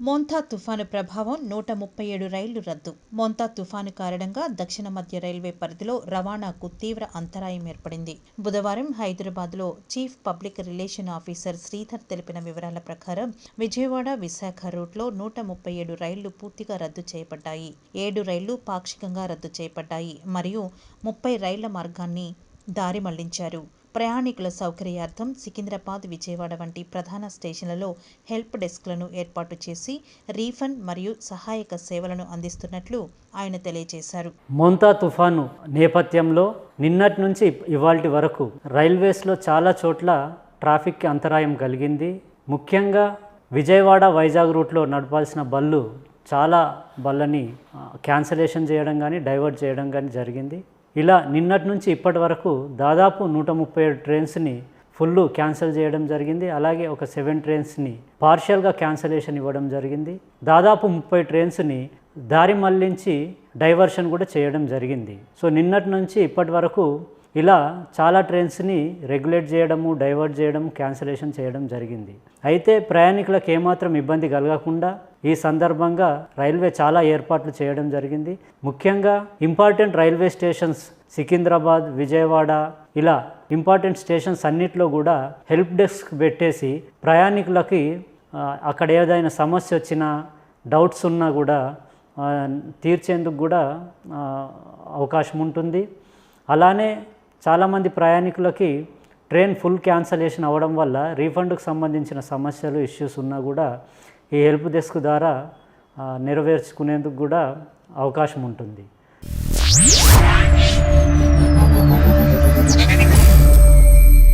మోంతా తుఫాను ప్రభావం 137 రైళ్లు రద్దు. మోంతా తుఫాను కారణంగా దక్షిణ మధ్య రైల్వే పరిధిలో రవాణాకు తీవ్ర అంతరాయం ఏర్పడింది. బుధవారం హైదరాబాద్లో chief public relation officer Sridhar తెలిపిన వివరాల ప్రకారం విజయవాడ, విశాఖ రూట్లో 137 రైళ్లు పూర్తిగా రద్దు చేయబడ్డాయి. 7 రైళ్లు పాక్షికంగా రద్దు చేయబడ్డాయి మరియు 30 రైళ్ల మార్గాన్ని దారి మళ్లించారు. ప్రయాణికుల సౌకర్యార్థం సికింద్రాబాద్, విజయవాడ వంటి ప్రధాన స్టేషన్లలో హెల్ప్ డెస్క్లను ఏర్పాటు చేసి రీఫండ్ మరియు సహాయక సేవలను అందిస్తున్నట్లు ఆయన తెలియజేశారు. మోంతా తుఫాను నేపథ్యంలో నిన్నటి నుంచి ఇవాల్టి వరకు రైల్వేస్లో చాలా చోట్ల ట్రాఫిక్కి అంతరాయం కలిగింది. ముఖ్యంగా విజయవాడ, వైజాగ్ రూట్లో నడపాల్సిన చాలా బళ్ళని క్యాన్సలేషన్ చేయడం కానీ డైవర్ట్ చేయడం కానీ జరిగింది. ఇలా నిన్నటి నుంచి ఇప్పటి వరకు దాదాపు 137 ట్రైన్స్ని ఫుల్ క్యాన్సిల్ చేయడం జరిగింది. అలాగే ఒక 7 ట్రైన్స్ని పార్షియల్గా క్యాన్సలేషన్ ఇవ్వడం జరిగింది. దాదాపు 30 ట్రైన్స్ని దారి మళ్లించి డైవర్షన్ కూడా చేయడం జరిగింది. సో నిన్నటి నుంచి ఇప్పటి వరకు ఇలా చాలా ట్రైన్స్ని రెగ్యులేట్ చేయడము, డైవర్ట్ చేయడం, క్యాన్సలేషన్ చేయడం జరిగింది. అయితే ప్రయాణికులకు ఏమాత్రం ఇబ్బంది కలగకుండా ఈ సందర్భంగా రైల్వే చాలా ఏర్పాట్లు చేయడం జరిగింది. ముఖ్యంగా important railway stations Secunderabad, Vijayawada ఇలా ఇంపార్టెంట్ స్టేషన్స్ అన్నిట్లో కూడా హెల్ప్ డెస్క్ పెట్టేసి ప్రయాణికులకి అక్కడ ఏదైనా సమస్య వచ్చినా, డౌట్స్ ఉన్నా కూడా తీర్చేందుకు కూడా అవకాశం ఉంటుంది. అలానే చాలామంది ప్రయాణికులకి ట్రైన్ ఫుల్ క్యాన్సలేషన్ అవ్వడం వల్ల రీఫండ్కు సంబంధించిన సమస్యలు, ఇష్యూస్ ఉన్నా కూడా ఈ హెల్ప్ డెస్క్ ద్వారా నెరవేర్చుకునేందుకు కూడా అవకాశం ఉంటుంది.